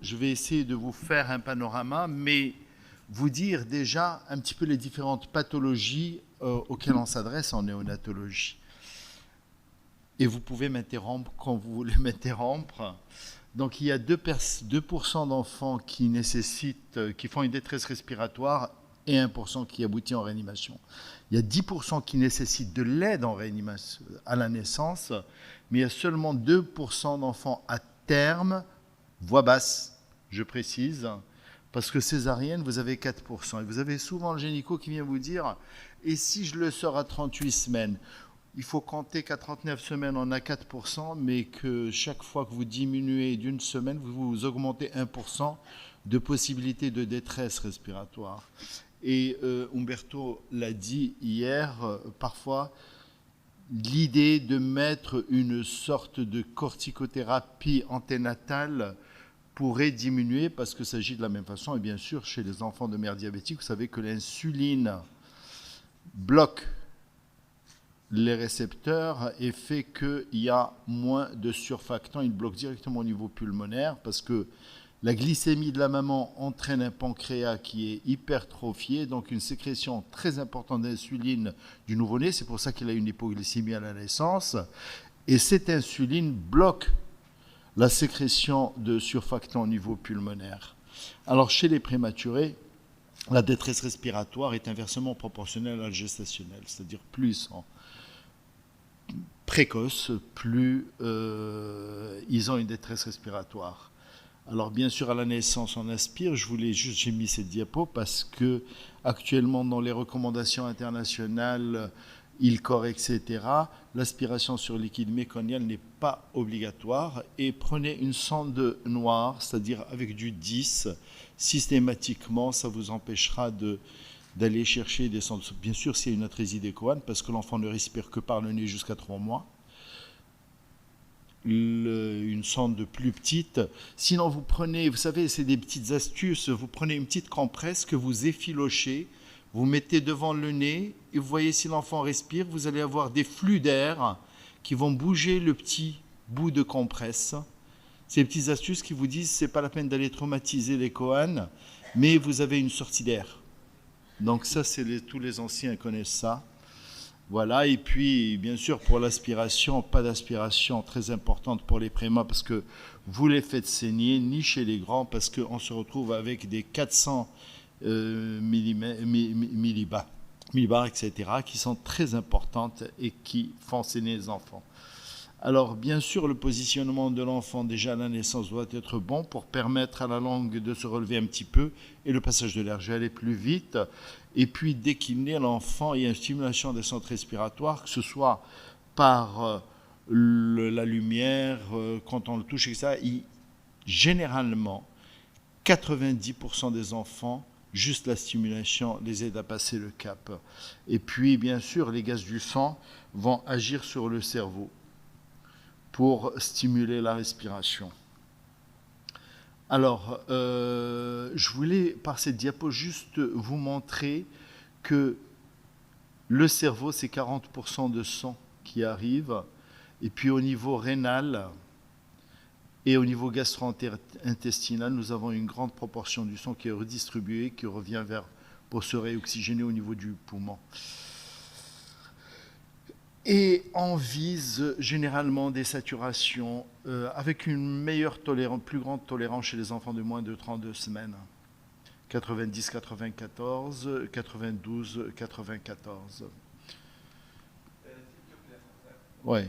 je vais essayer de vous faire un panorama, mais vous dire déjà un petit peu les différentes pathologies auxquelles on s'adresse en néonatologie. Et vous pouvez m'interrompre quand vous voulez m'interrompre. Donc il y a 2% d'enfants qui qui font une détresse respiratoire et 1% qui aboutit en réanimation. Il y a 10% qui nécessitent de l'aide en réanimation à la naissance, mais il y a seulement 2% d'enfants à terme, voix basse, je précise, parce que césarienne, vous avez 4%. Et vous avez souvent le gynéco qui vient vous dire « Et si je le sors à 38 semaines ?» Il faut compter qu'à 39 semaines, on a 4%, mais que chaque fois que vous diminuez d'une semaine, vous augmentez 1% de possibilité de détresse respiratoire. Et Umberto l'a dit hier, parfois, l'idée de mettre une sorte de corticothérapie anténatale pourrait diminuer parce qu'il s'agit de la même façon. Et bien sûr, chez les enfants de mère diabétique, vous savez que l'insuline bloque les récepteurs et fait qu'il y a moins de surfactants. Il bloque directement au niveau pulmonaire parce que la glycémie de la maman entraîne un pancréas qui est hypertrophié, donc une sécrétion très importante d'insuline du nouveau-né. C'est pour ça qu'il a une hypoglycémie à la naissance. Et cette insuline bloque la sécrétion de surfactants au niveau pulmonaire. Alors chez les prématurés, la détresse respiratoire est inversement proportionnelle à la gestationnelle, c'est-à-dire plus ils sont précoces, plus ils ont une détresse respiratoire. Alors bien sûr à la naissance on aspire, j'ai mis cette diapo parce que actuellement dans les recommandations internationales, ILCOR, etc., l'aspiration sur liquide méconial n'est pas obligatoire et prenez une sonde noire, c'est-à-dire avec du 10, systématiquement ça vous empêchera d'aller chercher des sondes. Bien sûr s'il y a une atrésie des Cohen parce que l'enfant ne respire que par le nez jusqu'à 3 mois. Une sonde plus petite. Sinon, vous prenez, vous savez, c'est des petites astuces, vous prenez une petite compresse que vous effilochez, vous mettez devant le nez et vous voyez si l'enfant respire, vous allez avoir des flux d'air qui vont bouger le petit bout de compresse. Ces petites astuces qui vous disent c'est pas la peine d'aller traumatiser les Cohen, mais vous avez une sortie d'air. Donc ça, tous les anciens connaissent ça. Voilà, et puis bien sûr pour l'aspiration, pas d'aspiration très importante pour les prémas parce que vous les faites saigner, ni chez les grands parce qu'on se retrouve avec des 400 millibars, etc., qui sont très importantes et qui font saigner les enfants. Alors bien sûr le positionnement de l'enfant déjà à la naissance doit être bon pour permettre à la langue de se relever un petit peu et le passage de l'air, je vais aller plus vite. Et puis dès qu'il naît l'enfant, il y a une stimulation des centres respiratoires, que ce soit par la lumière, quand on le touche et ça, généralement 90% des enfants, juste la stimulation les aide à passer le cap. Et puis bien sûr les gaz du sang vont agir sur le cerveau pour stimuler la respiration. Alors, je voulais, par cette diapo, juste vous montrer que le cerveau, c'est 40% de sang qui arrive, et puis au niveau rénal et au niveau gastro-intestinal, nous avons une grande proportion du sang qui est redistribué, qui revient pour se réoxygéner au niveau du poumon. Et on vise généralement des saturations avec une plus grande tolérance chez les enfants de moins de 32 semaines. 90, 94, 92, 94. Oui. Je veux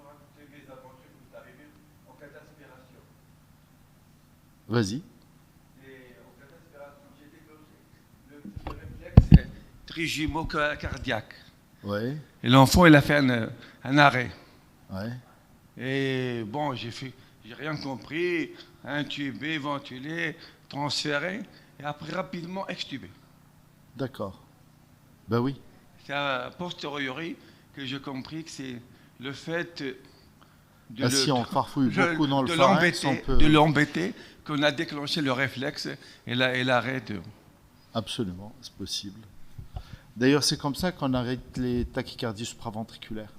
raconter mes aventures qui sont arrivées en cas d'aspiration. Vas-y. Et en cas d'aspiration, j'ai déclenché le réflexe trigymo-cardiaque. Ouais. Et l'enfant, il a fait un arrêt. Ouais. Et bon, j'ai rien compris, intubé, ventilé, transféré, et après rapidement extubé. D'accord. Ben oui. C'est a posteriori que j'ai compris que c'est le fait si on farfouille beaucoup dans le pharynx, de l'embêter qu'on a déclenché le réflexe et l'arrêt. Absolument, c'est possible. D'ailleurs, c'est comme ça qu'on arrête les tachycardies supraventriculaires.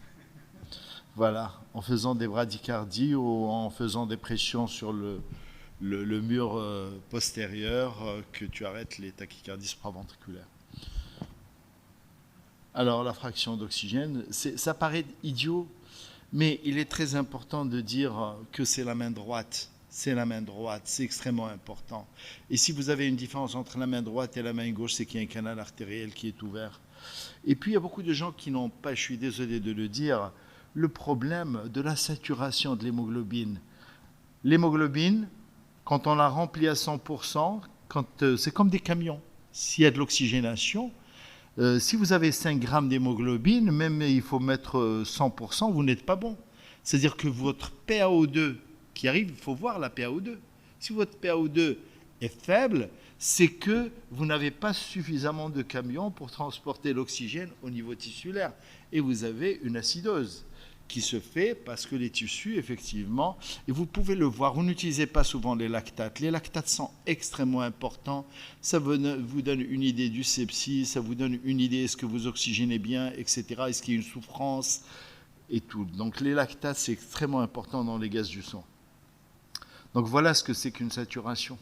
Voilà, en faisant des bradycardies ou en faisant des pressions sur le le mur postérieur, que tu arrêtes les tachycardies supraventriculaires. Alors la fraction d'oxygène, ça paraît idiot, mais il est très important de dire que c'est la main droite. C'est la main droite, c'est extrêmement important. Et si vous avez une différence entre la main droite et la main gauche, c'est qu'il y a un canal artériel qui est ouvert. Et puis il y a beaucoup de gens qui n'ont pas, je suis désolé de le dire, le problème de la saturation de l'hémoglobine. L'hémoglobine, quand on la remplit à 100%, c'est comme des camions. S'il y a de l'oxygénation, si vous avez 5 grammes d'hémoglobine, même il faut mettre 100%, vous n'êtes pas bon. C'est-à-dire que votre PaO2 qui arrive, il faut voir la PaO2. Si votre PaO2 est faible, c'est que vous n'avez pas suffisamment de camions pour transporter l'oxygène au niveau tissulaire. Et vous avez une acidose qui se fait parce que les tissus, effectivement, et vous pouvez le voir, vous n'utilisez pas souvent les lactates. Les lactates sont extrêmement importants. Ça vous donne une idée du sepsis, ça vous donne une idée est-ce que vous oxygénez bien, etc. Est-ce qu'il y a une souffrance et tout. Donc les lactates, c'est extrêmement important dans les gaz du sang. Donc voilà ce que c'est qu'une saturation.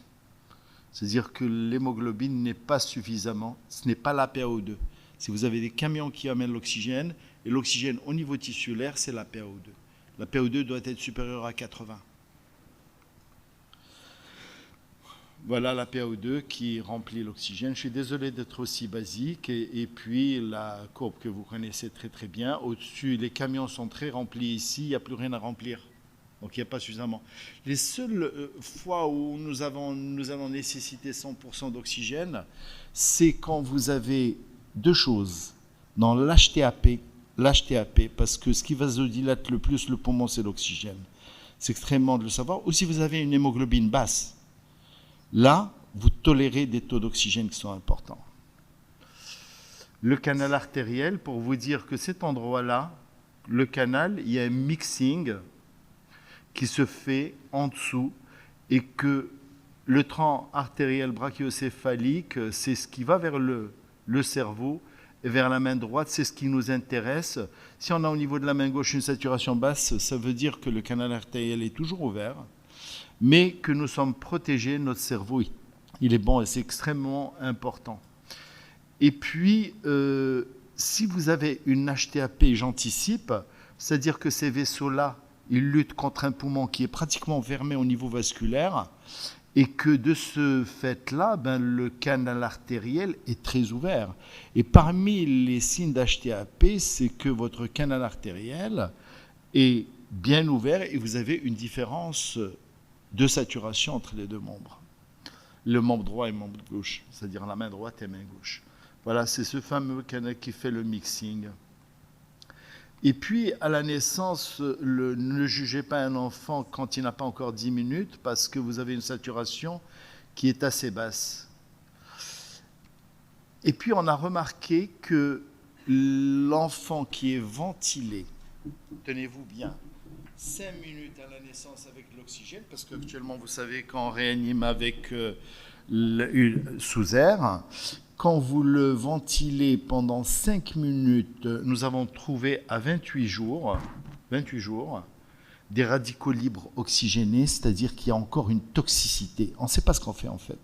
C'est-à-dire que l'hémoglobine n'est pas suffisamment, ce n'est pas la PaO2. Si vous avez des camions qui amènent l'oxygène, et l'oxygène au niveau tissulaire, c'est la PaO2. La PaO2 doit être supérieure à 80. Voilà la PaO2 qui remplit l'oxygène. Je suis désolé d'être aussi basique. Et puis la courbe que vous connaissez très très bien. Au-dessus, les camions sont très remplis ici, il n'y a plus rien à remplir. Donc il n'y a pas suffisamment. Les seules fois où nous allons nécessiter 100% d'oxygène, c'est quand vous avez deux choses. Dans l'HTAP, parce que ce qui vasodilate le plus le poumon, c'est l'oxygène. C'est extrêmement de le savoir. Ou si vous avez une hémoglobine basse, là, vous tolérez des taux d'oxygène qui sont importants. Le canal artériel, pour vous dire que cet endroit-là, le canal, il y a un mixing qui se fait en dessous et que le tronc artériel brachiocéphalique, c'est ce qui va vers le cerveau et vers la main droite, c'est ce qui nous intéresse. Si on a au niveau de la main gauche une saturation basse, ça veut dire que le canal artériel est toujours ouvert, mais que nous sommes protégés, notre cerveau, il est bon et c'est extrêmement important. Et puis, si vous avez une HTAP, j'anticipe, c'est-à-dire que ces vaisseaux-là, ils luttent contre un poumon qui est pratiquement fermé au niveau vasculaire et que de ce fait-là, le canal artériel est très ouvert. Et parmi les signes d'HTAP, c'est que votre canal artériel est bien ouvert et vous avez une différence de saturation entre les deux membres. Le membre droit et le membre gauche, c'est-à-dire la main droite et la main gauche. Voilà, c'est ce fameux canal qui fait le mixing. Et puis, à la naissance, ne jugez pas un enfant quand il n'a pas encore 10 minutes parce que vous avez une saturation qui est assez basse. Et puis, on a remarqué que l'enfant qui est ventilé, tenez-vous bien, 5 minutes à la naissance avec l'oxygène, parce qu'actuellement, vous savez, quand on réanime avec sous air, quand vous le ventilez pendant 5 minutes, nous avons trouvé à 28 jours, des radicaux libres oxygénés, c'est-à-dire qu'il y a encore une toxicité. On ne sait pas ce qu'on fait en fait.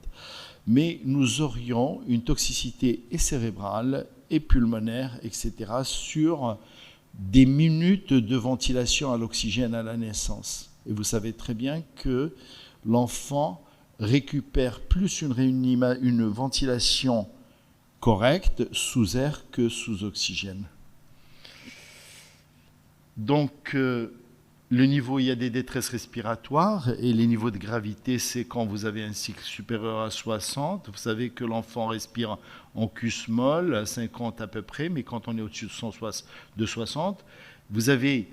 Mais nous aurions une toxicité et cérébrale et pulmonaire, etc., sur des minutes de ventilation à l'oxygène à la naissance. Et vous savez très bien que l'enfant récupère plus une ventilation correcte sous air que sous oxygène. Donc, le niveau, il y a des détresses respiratoires et les niveaux de gravité, c'est quand vous avez un cycle supérieur à 60. Vous savez que l'enfant respire en Q-small, à 50 à peu près, mais quand on est au-dessus de 60, vous avez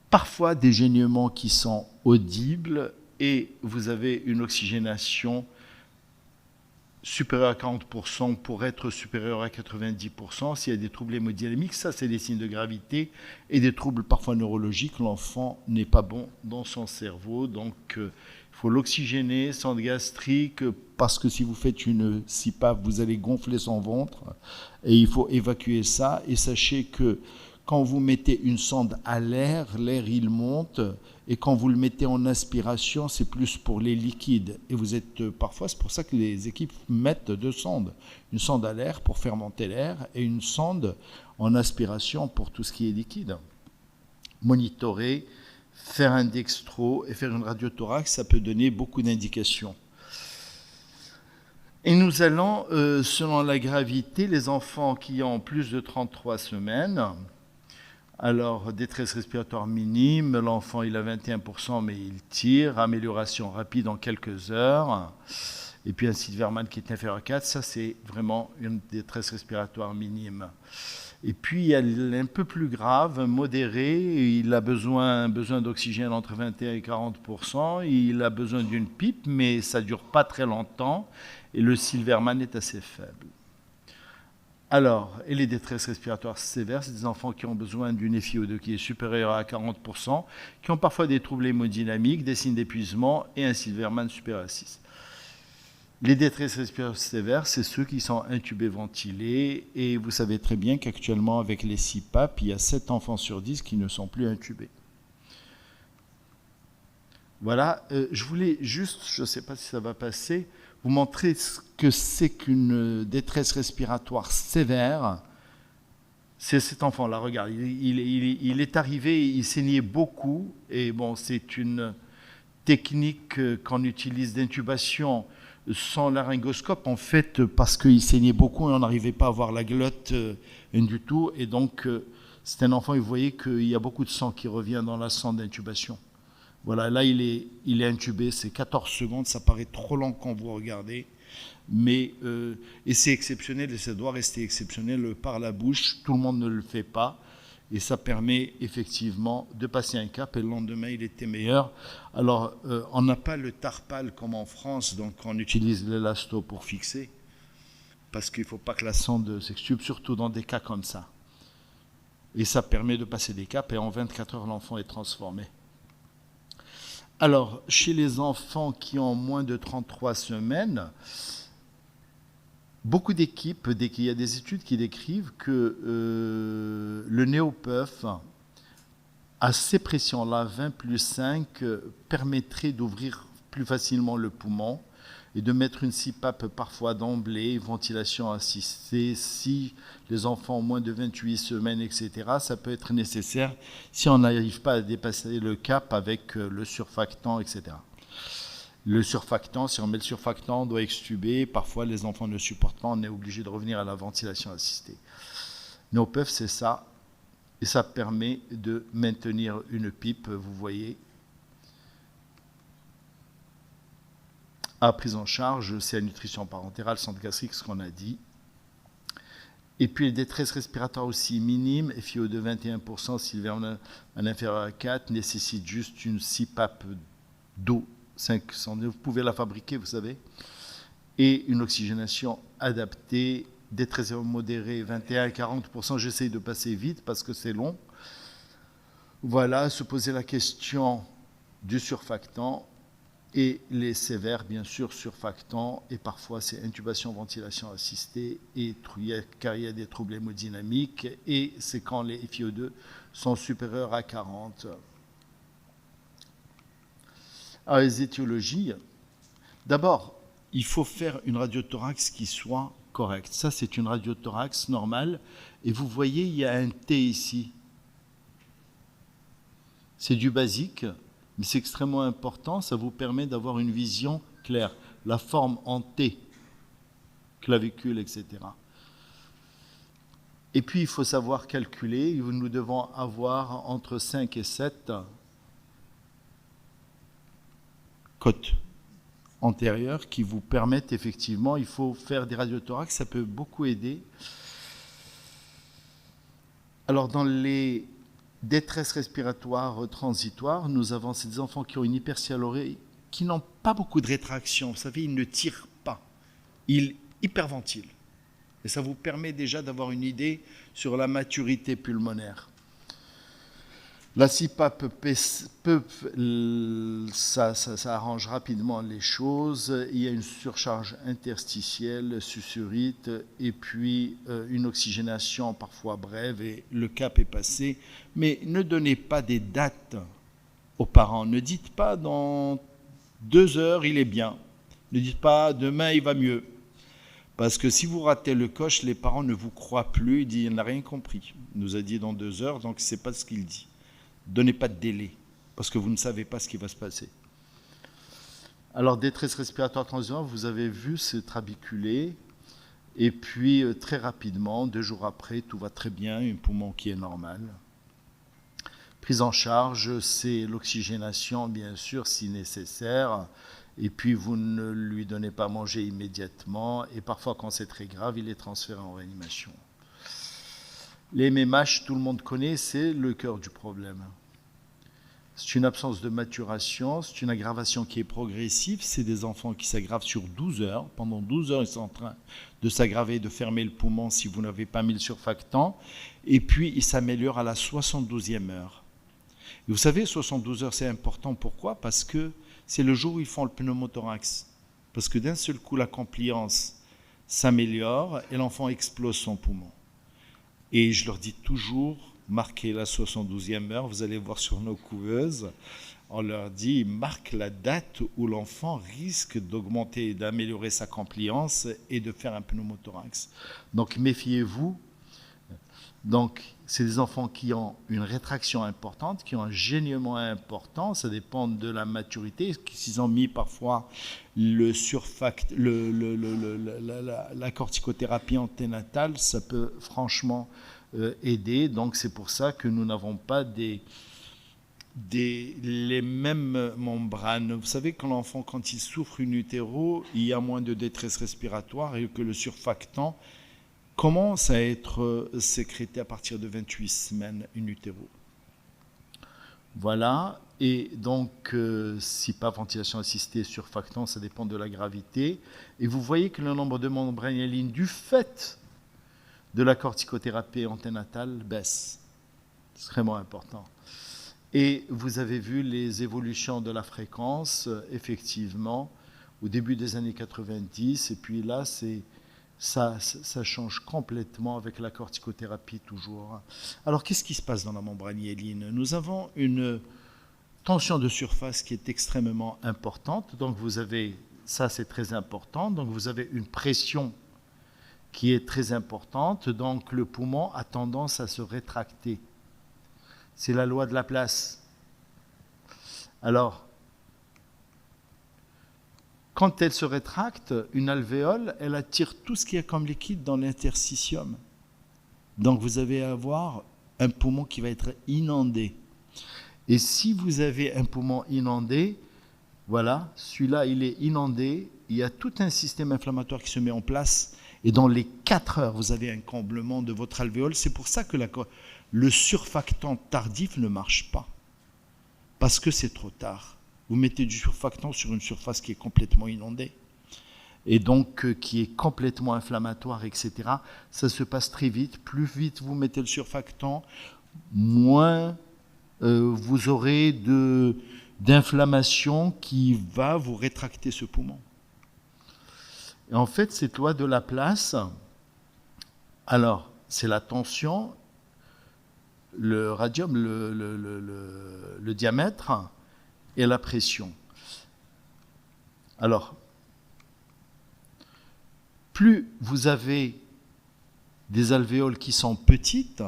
parfois des gênements qui sont audibles et vous avez une oxygénation supérieur à 40% pour être supérieur à 90%. S'il y a des troubles hémodynamiques, ça c'est des signes de gravité et des troubles parfois neurologiques. L'enfant n'est pas bon dans son cerveau, donc il faut l'oxygéner, sonde gastrique, parce que si vous faites une CPAP, vous allez gonfler son ventre et il faut évacuer ça. Et sachez que quand vous mettez une sonde à l'air, l'air il monte, et quand vous le mettez en aspiration, c'est plus pour les liquides. Et vous êtes parfois, c'est pour ça que les équipes mettent deux sondes. Une sonde à l'air pour faire monter l'air et une sonde en aspiration pour tout ce qui est liquide. Monitorer, faire un dextro et faire une radiothorax, ça peut donner beaucoup d'indications. Et nous allons, selon la gravité, les enfants qui ont plus de 33 semaines, alors détresse respiratoire minime, l'enfant il a 21% mais il tire, amélioration rapide en quelques heures, et puis un Silverman qui est inférieur à 4, ça c'est vraiment une détresse respiratoire minime. Et puis il y a un peu plus grave, modéré, il a besoin d'oxygène entre 21 et 40%, il a besoin d'une pipe mais ça ne dure pas très longtemps et le Silverman est assez faible. Alors, et les détresses respiratoires sévères, c'est des enfants qui ont besoin d'une FiO2 qui est supérieure à 40%, qui ont parfois des troubles hémodynamiques, des signes d'épuisement et un Silverman supérieur à 6. Les détresses respiratoires sévères, c'est ceux qui sont intubés, ventilés, et vous savez très bien qu'actuellement, avec les CPAP, il y a 7 enfants sur 10 qui ne sont plus intubés. Voilà, je voulais juste, je ne sais pas si ça va passer, vous montrer ce que c'est qu'une détresse respiratoire sévère. C'est cet enfant-là, regarde, il est arrivé, il saignait beaucoup, et bon, c'est une technique qu'on utilise d'intubation sans laryngoscope, en fait, parce qu'il saignait beaucoup et on n'arrivait pas à voir la glotte du tout, et donc c'est un enfant, et vous voyez qu'il y a beaucoup de sang qui revient dans la sonde d'intubation. Voilà, là il est intubé, c'est 14 secondes, ça paraît trop long quand vous regardez, mais et c'est exceptionnel, et ça doit rester exceptionnel par la bouche, tout le monde ne le fait pas, et ça permet effectivement de passer un cap, et le lendemain il était meilleur. Alors on n'a pas le tarpal comme en France, donc on utilise l'élasto pour fixer, parce qu'il ne faut pas que la sonde s'extube, surtout dans des cas comme ça. Et ça permet de passer des caps, et en 24 heures l'enfant est transformé. Alors, chez les enfants qui ont moins de 33 semaines, beaucoup d'équipes, il y a des études qui décrivent que le néopuff, à ces pressions-là, 20 plus 5, permettrait d'ouvrir plus facilement le poumon et de mettre une CPAP parfois d'emblée, ventilation assistée, si les enfants ont moins de 28 semaines, etc. Ça peut être nécessaire si on n'arrive pas à dépasser le cap avec le surfactant, etc. Le surfactant, si on met le surfactant, on doit extuber. Parfois, les enfants ne supportent pas, on est obligé de revenir à la ventilation assistée. NoPuff, c'est ça. Et ça permet de maintenir une pipe, vous voyez. À prise en charge, c'est la nutrition parentérale, centre gastrique, ce qu'on a dit. Et puis les détresses respiratoires aussi minimes, FiO2 21%, Silverman inférieur à 4, nécessite juste une CPAP d'eau, 500, vous pouvez la fabriquer, vous savez, et une oxygénation adaptée, détresse modérée 21 à 40%, j'essaye de passer vite parce que c'est long. Voilà, se poser la question du surfactant. Et les sévères, bien sûr, surfactants, et parfois c'est intubation, ventilation assistée, et car il y a des troubles hémodynamiques, et c'est quand les FiO2 sont supérieurs à 40. Alors les étiologies, d'abord, il faut faire une radiothorax qui soit correcte. Ça, c'est une radiothorax normale, et vous voyez, il y a un T ici. C'est du basique, mais c'est extrêmement important, ça vous permet d'avoir une vision claire. La forme en T, clavicule, etc. Et puis, il faut savoir calculer. Nous devons avoir entre 5 et 7 côtes antérieures qui vous permettent effectivement, il faut faire des radiothorax, ça peut beaucoup aider. Alors, dans les détresse respiratoire transitoire, nous avons ces enfants qui ont une hypersialorée, qui n'ont pas beaucoup de rétraction. Vous savez, ils ne tirent pas. Ils hyperventilent. Et ça vous permet déjà d'avoir une idée sur la maturité pulmonaire. La CPAP, ça arrange rapidement les choses. Il y a une surcharge interstitielle, susurrite, et puis une oxygénation parfois brève, et le cap est passé. Mais ne donnez pas des dates aux parents. Ne dites pas dans 2 heures, il est bien. Ne dites pas demain, il va mieux. Parce que si vous ratez le coche, les parents ne vous croient plus. Ils disent, il n'a rien compris. Il nous a dit dans 2 heures, donc ce n'est pas ce qu'il dit. Donnez pas de délai, parce que vous ne savez pas ce qui va se passer. Alors, détresse respiratoire transitoire, vous avez vu, c'est trabiculé. Et puis, très rapidement, 2 jours après, tout va très bien, un poumon qui est normal. Prise en charge, c'est l'oxygénation, bien sûr, si nécessaire. Et puis, vous ne lui donnez pas à manger immédiatement. Et parfois, quand c'est très grave, il est transféré en réanimation. Les MMH, tout le monde connaît, c'est le cœur du problème. C'est une absence de maturation, c'est une aggravation qui est progressive. C'est des enfants qui s'aggravent sur 12 heures. Pendant 12 heures, ils sont en train de s'aggraver, de fermer le poumon si vous n'avez pas mis le surfactant. Et puis, ils s'améliorent à la 72e heure. Et vous savez, 72 heures, c'est important. Pourquoi? Parce que c'est le jour où ils font le pneumothorax. Parce que d'un seul coup, la compliance s'améliore et l'enfant explose son poumon. Et je leur dis toujours, marquez la 72e heure, vous allez voir sur nos couveuses, on leur dit, marque la date où l'enfant risque d'augmenter et d'améliorer sa compliance et de faire un pneumothorax. Donc méfiez-vous. Donc c'est des enfants qui ont une rétraction importante, qui ont un gênement important, ça dépend de la maturité. S'ils ont mis parfois le surfact, la corticothérapie anténatale, ça peut franchement aider. Donc c'est pour ça que nous n'avons pas les mêmes membranes. Vous savez, quand l'enfant, quand il souffre in utero, il y a moins de détresse respiratoire et que le surfactant commence à être sécrété à partir de 28 semaines in utero. Voilà. Et donc, si pas ventilation assistée, surfactant, ça dépend de la gravité. Et vous voyez que le nombre de membranes hyalines, du fait de la corticothérapie anténatale, baisse. C'est extrêmement important. Et vous avez vu les évolutions de la fréquence, effectivement, au début des années 90. Et puis là, ça change complètement avec la corticothérapie toujours. Alors, qu'est-ce qui se passe dans la membrane hyaline? Nous avons une tension de surface qui est extrêmement importante. Donc, vous avez, ça c'est très important. Donc, vous avez une pression qui est très importante. Donc, le poumon a tendance à se rétracter. C'est la loi de la place. Alors, quand elle se rétracte, une alvéole, elle attire tout ce qu'il y a comme liquide dans l'interstitium. Donc vous allez avoir un poumon qui va être inondé. Et si vous avez un poumon inondé, voilà, celui-là, il est inondé, il y a tout un système inflammatoire qui se met en place, et dans les 4 heures, vous avez un comblement de votre alvéole. C'est pour ça que le surfactant tardif ne marche pas, parce que c'est trop tard. Vous mettez du surfactant sur une surface qui est complètement inondée et donc qui est complètement inflammatoire, etc. Ça se passe très vite. Plus vite vous mettez le surfactant, moins vous aurez d'inflammation qui va vous rétracter ce poumon. Et en fait, cette loi de Laplace, alors, c'est la tension, le radium, le diamètre, et la pression. Alors, plus vous avez des alvéoles qui sont petites,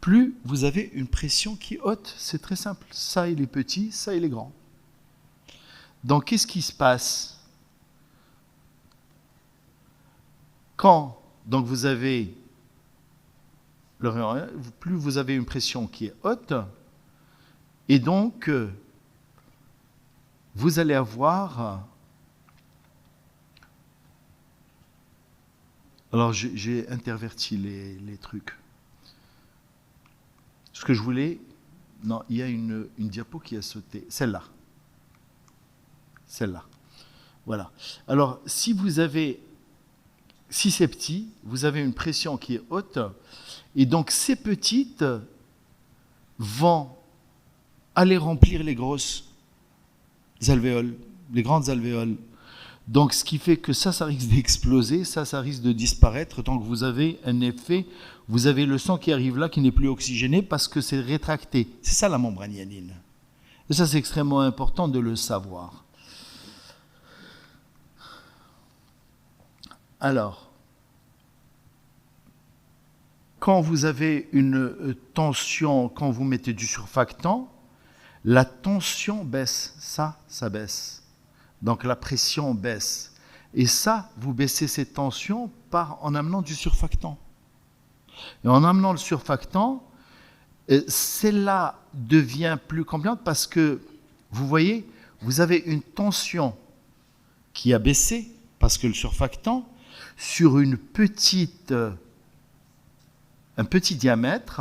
plus vous avez une pression qui est haute. C'est très simple. Ça, il est petit, ça, il est grand. Donc, qu'est-ce qui se passe? Donc vous avez, plus vous avez une pression qui est haute, et donc, vous allez avoir... Alors, j'ai interverti les trucs. Ce que je voulais... Non, il y a une diapo qui a sauté. Celle-là. Celle-là. Voilà. Alors, si c'est petit, vous avez une pression qui est haute, et donc ces petites vont aller remplir les grosses alvéoles, les grandes alvéoles. Donc, ce qui fait que ça risque d'exploser, ça risque de disparaître. Donc, vous avez un effet, vous avez le sang qui arrive là, qui n'est plus oxygéné parce que c'est rétracté. C'est ça la membrane hyaline. Et ça, c'est extrêmement important de le savoir. Alors, quand vous avez une tension, quand vous mettez du surfactant, la tension baisse, ça baisse. Donc la pression baisse. Et ça, vous baissez cette tension en amenant du surfactant. Et en amenant le surfactant, celle-là devient plus compliante parce que, vous voyez, vous avez une tension qui a baissé parce que le surfactant, sur un petit diamètre,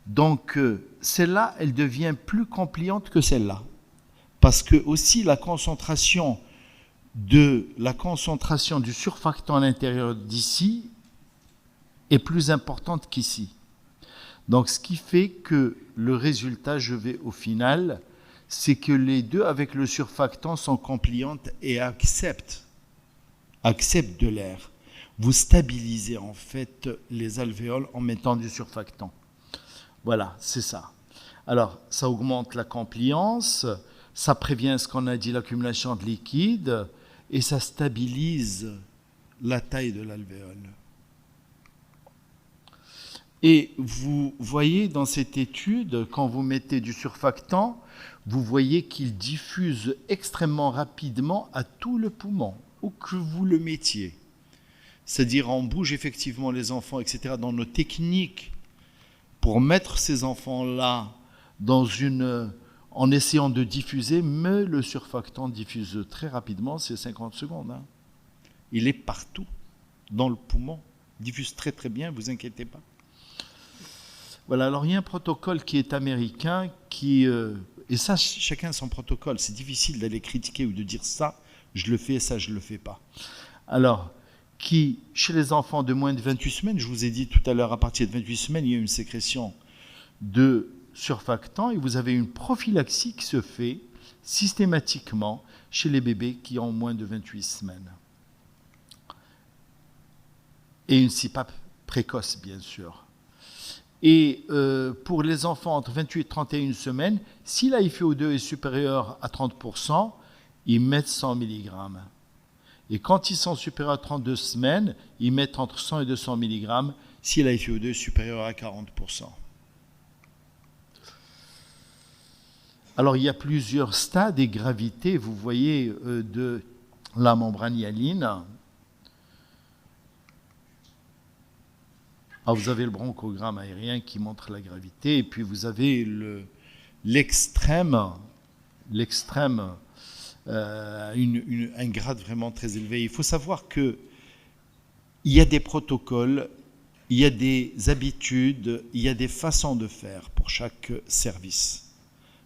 donc celle-là, elle devient plus compliante que celle-là. Parce que aussi la concentration du surfactant à l'intérieur d'ici est plus importante qu'ici. Donc ce qui fait que le résultat, je vais au final, c'est que les deux avec le surfactant sont compliantes et acceptent de l'air. Vous stabilisez en fait les alvéoles en mettant du surfactant. Voilà, c'est ça. Alors, ça augmente la compliance, ça prévient ce qu'on a dit, l'accumulation de liquide, et ça stabilise la taille de l'alvéole. Et vous voyez dans cette étude, quand vous mettez du surfactant, vous voyez qu'il diffuse extrêmement rapidement à tout le poumon, où que vous le mettiez. C'est-à-dire, on bouge effectivement les enfants, etc., dans nos techniques pour mettre ces enfants-là en essayant de diffuser, mais le surfactant diffuse très rapidement, c'est 50 secondes. Hein. Il est partout, dans le poumon. Il diffuse très très bien, ne vous inquiétez pas. Voilà, alors il y a un protocole qui est américain, et ça, chacun son protocole. C'est difficile d'aller critiquer ou de dire ça, je le fais, ça, je ne le fais pas. Alors, qui, chez les enfants de moins de 28 semaines, je vous ai dit tout à l'heure, à partir de 28 semaines, il y a une sécrétion de surfactants et vous avez une prophylaxie qui se fait systématiquement chez les bébés qui ont moins de 28 semaines. Et une CPAP précoce, bien sûr. Et pour les enfants entre 28 et 31 semaines, si la FiO2 est supérieure à 30%, ils mettent 100 mg. Et quand ils sont supérieurs à 32 semaines, ils mettent entre 100 et 200 mg si la FiO2 est supérieure à 40%. Alors, il y a plusieurs stades et gravités, vous voyez, de la membrane hyaline. Alors, vous avez le bronchogramme aérien qui montre la gravité, et puis vous avez l'extrême, un grade vraiment très élevé. Il faut savoir qu'il y a des protocoles, il y a des habitudes, il y a des façons de faire pour chaque service.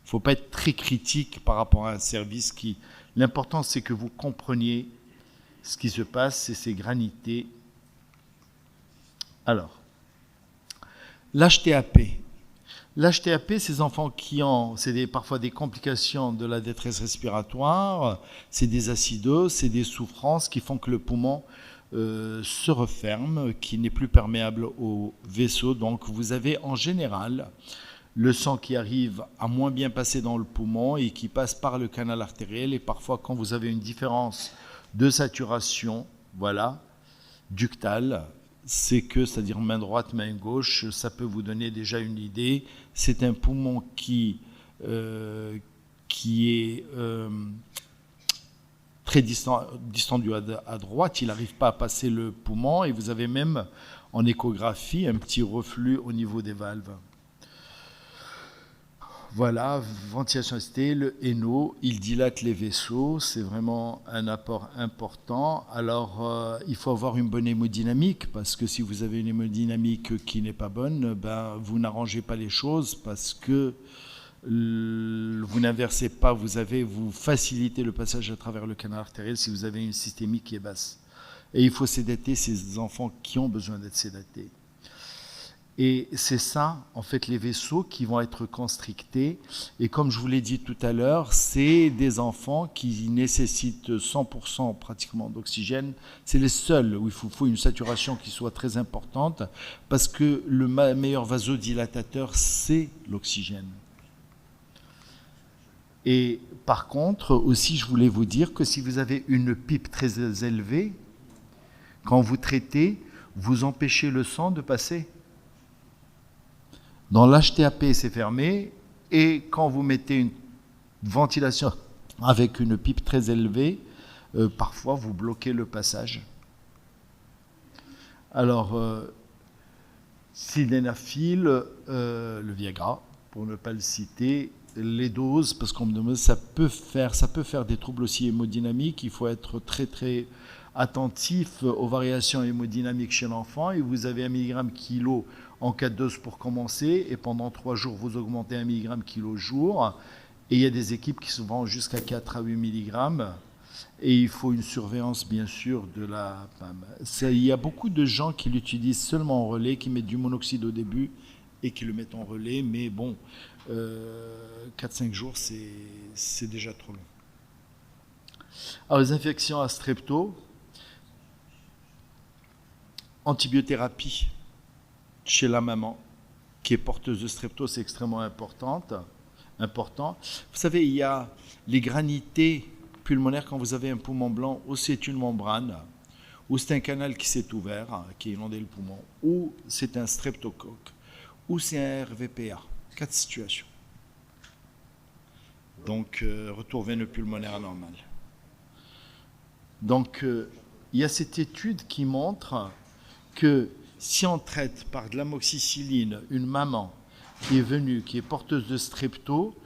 Il ne faut pas être très critique par rapport à un service qui... L'important, c'est que vous compreniez ce qui se passe, c'est ces granités. Alors, l'HTAP. L'HTAP, ces enfants qui ont, parfois des complications de la détresse respiratoire, c'est des acidoses, c'est des souffrances qui font que le poumon se referme, qui n'est plus perméable au vaisseau. Donc vous avez en général le sang qui arrive à moins bien passer dans le poumon et qui passe par le canal artériel. Et parfois, quand vous avez une différence de saturation, voilà, ductale, c'est-à-dire main droite, main gauche, ça peut vous donner déjà une idée. C'est un poumon qui est très distendu à droite, il n'arrive pas à passer le poumon et vous avez même en échographie un petit reflux au niveau des valves. Voilà, ventilation assistée, le HENO, il dilate les vaisseaux, c'est vraiment un apport important. Alors, il faut avoir une bonne hémodynamique, parce que si vous avez une hémodynamique qui n'est pas bonne, vous n'arrangez pas les choses, parce que vous n'inversez pas, vous facilitez le passage à travers le canal artériel si vous avez une systémique qui est basse. Et il faut sédater ces enfants qui ont besoin d'être sédatés. Et c'est ça, en fait, les vaisseaux qui vont être constrictés. Et comme je vous l'ai dit tout à l'heure, c'est des enfants qui nécessitent 100% pratiquement d'oxygène. C'est les seuls où il faut une saturation qui soit très importante, parce que le meilleur vasodilatateur, c'est l'oxygène. Et par contre, aussi, je voulais vous dire que si vous avez une PIP très élevée, quand vous traitez, vous empêchez le sang de passer. Dans l'HTAP, c'est fermé, et quand vous mettez une ventilation avec une PIP très élevée, parfois vous bloquez le passage. Alors, sildenafil, le Viagra, pour ne pas le citer, les doses, parce qu'on me demande, ça peut faire des troubles aussi hémodynamiques. Il faut être très très attentif aux variations hémodynamiques chez l'enfant. Et vous avez 1 mg kilo en 4 doses pour commencer, et pendant 3 jours, vous augmentez 1 mg kilo jour. Et il y a des équipes qui se vendent jusqu'à 4 à 8 mg. Et il faut une surveillance, bien sûr, de la PAM. Il y a beaucoup de gens qui l'utilisent seulement en relais, qui mettent du monoxyde au début et qui le mettent en relais, mais bon, 4-5 jours, c'est déjà trop long. Alors, les infections à strepto, antibiothérapie chez la maman qui est porteuse de strepto, c'est extrêmement important. Vous savez, il y a les granités pulmonaires quand vous avez un poumon blanc, ou c'est une membrane, ou c'est un canal qui s'est ouvert, qui a inondé le poumon, ou c'est un streptocoque, ou c'est un RVPA. 4 situations. Donc, retour veineux pulmonaire anormal. Donc, il y a cette étude qui montre que si on traite par de l'amoxicilline une maman qui est venue, qui est porteuse de strepto,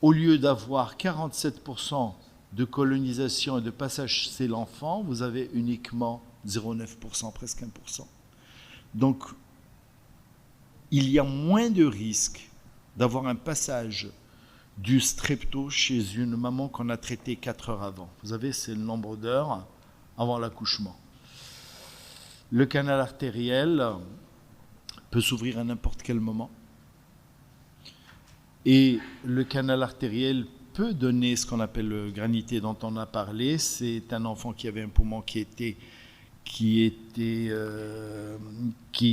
au lieu d'avoir 47% de colonisation et de passage chez l'enfant, vous avez uniquement 0,9%, presque 1%. Donc, il y a moins de risques d'avoir un passage du strepto chez une maman qu'on a traitée 4 heures avant. Vous savez, c'est le nombre d'heures avant l'accouchement. Le canal artériel peut s'ouvrir à n'importe quel moment. Et le canal artériel peut donner ce qu'on appelle le granité dont on a parlé. C'est un enfant qui avait un poumon qui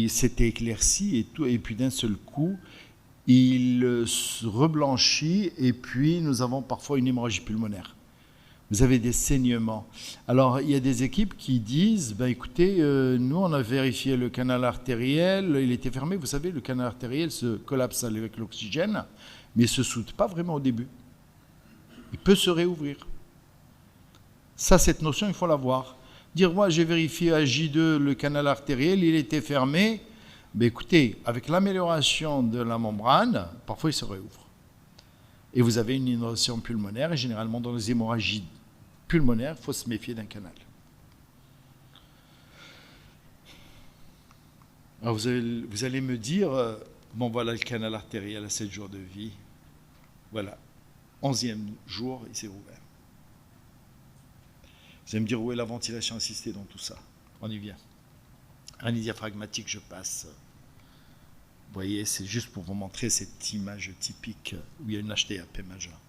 s'était éclairci et puis d'un seul coup, il se reblanchit et puis nous avons parfois une hémorragie pulmonaire. Vous avez des saignements. Alors, il y a des équipes qui disent, écoutez, nous, on a vérifié le canal artériel, il était fermé. Vous savez, le canal artériel se collapse avec l'oxygène, mais il ne se soude pas vraiment au début. Il peut se réouvrir. Ça, cette notion, il faut l'avoir. Dire, moi, j'ai vérifié à J2 le canal artériel, il était fermé. Mais écoutez, avec l'amélioration de la membrane, parfois il se réouvre. Et vous avez une inondation pulmonaire, et généralement dans les hémorragies pulmonaires, il faut se méfier d'un canal. Alors vous allez me dire, bon voilà le canal artériel à 7 jours de vie, voilà, 11e jour, il s'est ouvert. Vous allez me dire, où est la ventilation assistée dans tout ça? On y vient. Hernie diaphragmatique, je passe. Vous voyez, c'est juste pour vous montrer cette image typique où il y a une HTAP majeure.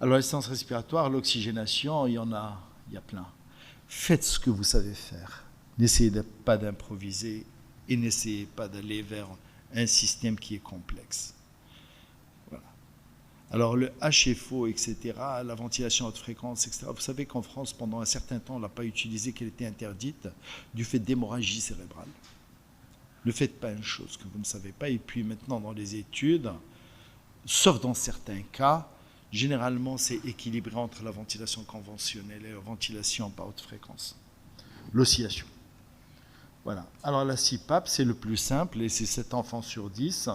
Alors, l'assistance respiratoire, l'oxygénation, il y a plein. Faites ce que vous savez faire. N'essayez pas d'improviser et n'essayez pas d'aller vers un système qui est complexe. Voilà. Alors, le HFO, etc., la ventilation à haute fréquence, etc., vous savez qu'en France, pendant un certain temps, on ne l'a pas utilisée, qu'elle était interdite du fait d'hémorragie cérébrale. Ne faites pas une chose que vous ne savez pas. Et puis maintenant, dans les études, sauf dans certains cas, généralement, c'est équilibré entre la ventilation conventionnelle et la ventilation par haute fréquence. L'oscillation. Voilà. Alors la CPAP, c'est le plus simple, et c'est 7 enfants sur 10.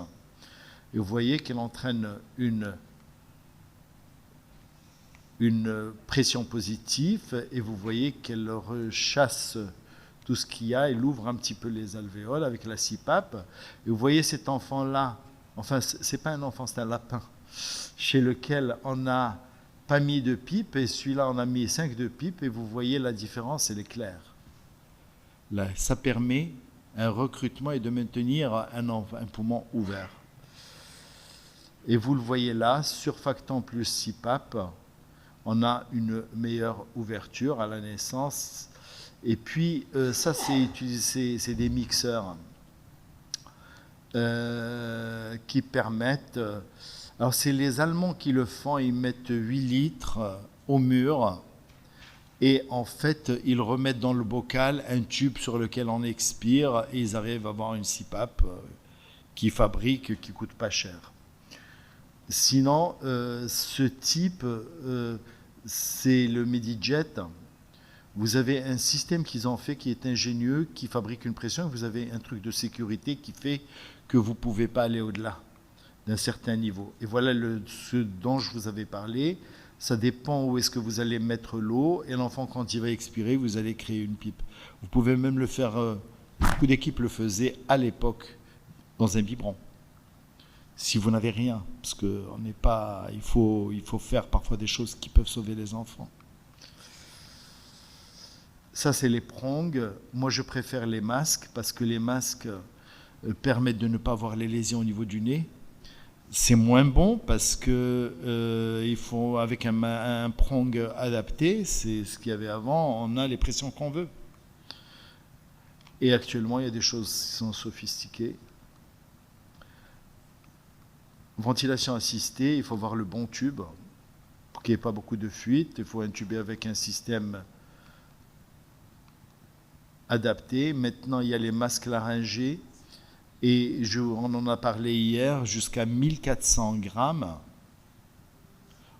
Et vous voyez qu'elle entraîne une pression positive, et vous voyez qu'elle rechasse tout ce qu'il y a, elle ouvre un petit peu les alvéoles avec la CPAP. Et vous voyez cet enfant-là, enfin, c'est pas un enfant, c'est un lapin, chez lequel on n'a pas mis de pipe, et celui-là, on a mis 5 de pipe, et vous voyez la différence, elle est claire. Là, ça permet, un recrutement et de maintenir un poumon ouvert. Et vous le voyez là, surfactant plus CPAP, on a une meilleure ouverture à la naissance. Et puis, ça, c'est des mixeurs qui permettent... alors, c'est les Allemands qui le font, ils mettent 8 litres au mur et en fait, ils remettent dans le bocal un tube sur lequel on expire et ils arrivent à avoir une CPAP qui fabrique, qui coûte pas cher. Sinon, ce type, c'est le Medijet. Vous avez un système qu'ils ont fait qui est ingénieux, qui fabrique une pression, et vous avez un truc de sécurité qui fait que vous ne pouvez pas aller au-delà d'un certain niveau. Et voilà ce dont je vous avais parlé. Ça dépend où est-ce que vous allez mettre l'eau, et l'enfant, quand il va expirer, vous allez créer une pipe. Vous pouvez même le faire, beaucoup d'équipes le faisaient à l'époque, dans un biberon. Si vous n'avez rien, parce que on n'est pas, il faut faire parfois des choses qui peuvent sauver les enfants. Ça, c'est les prongs. Moi, je préfère les masques, parce que les masques permettent de ne pas avoir les lésions au niveau du nez. C'est moins bon parce que il faut, avec un prong adapté, c'est ce qu'il y avait avant, on a les pressions qu'on veut. Et actuellement, il y a des choses qui sont sophistiquées. Ventilation assistée, il faut avoir le bon tube pour qu'il n'y ait pas beaucoup de fuite. Il faut intuber avec un système adapté. Maintenant, il y a les masques laryngés. Et on en a parlé hier, jusqu'à 1400 grammes.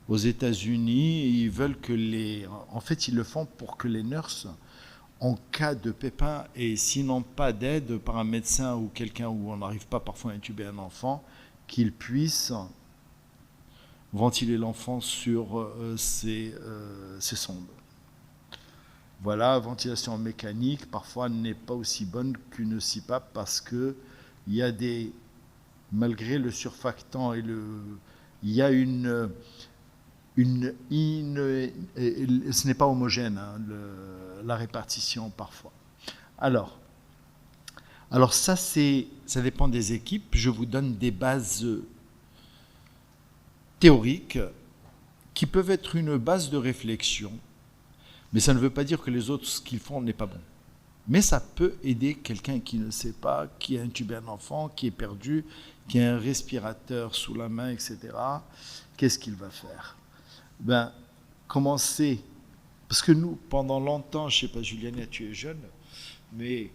Aux États-Unis, ils veulent que en fait, ils le font pour que les nurses, en cas de pépin, et sinon pas d'aide par un médecin ou quelqu'un où on n'arrive pas parfois à intuber un enfant, qu'ils puissent ventiler l'enfant sur ces sondes. Voilà, ventilation mécanique, parfois n'est pas aussi bonne qu'une CPAP parce que il y a malgré le surfactant et il y a ce n'est pas homogène, hein, la répartition parfois. Alors ça dépend des équipes. Je vous donne des bases théoriques qui peuvent être une base de réflexion, mais ça ne veut pas dire que les autres, ce qu'ils font, n'est pas bon. Mais ça peut aider quelqu'un qui ne sait pas, qui a intubé un enfant, qui est perdu, qui a un respirateur sous la main, etc. Qu'est-ce qu'il va faire? Commencer. Parce que nous, pendant longtemps, je ne sais pas, Juliana, tu es jeune, mais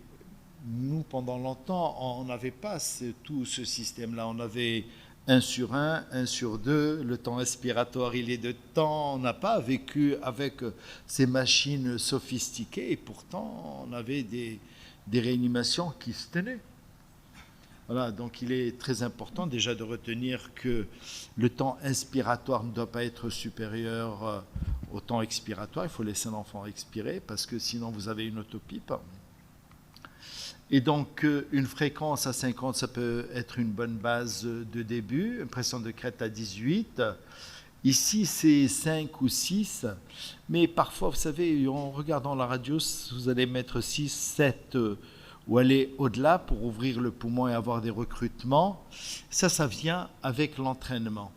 nous, pendant longtemps, on n'avait pas tout ce système-là. On avait 1 sur 1, 1 sur 2, le temps respiratoire, il est de temps. On n'a pas vécu avec ces machines sophistiquées et pourtant, on avait des réanimations qui se tenaient. Voilà, donc il est très important déjà de retenir que le temps inspiratoire ne doit pas être supérieur au temps expiratoire. Il faut laisser l'enfant expirer parce que sinon vous avez une autopipe. Et donc, une fréquence à 50, ça peut être une bonne base de début. Une pression de crête à 18. Ici, c'est 5 ou 6. Mais parfois, vous savez, en regardant la radio, vous allez mettre 6, 7 ou aller au-delà pour ouvrir le poumon et avoir des recrutements. Ça vient avec l'entraînement.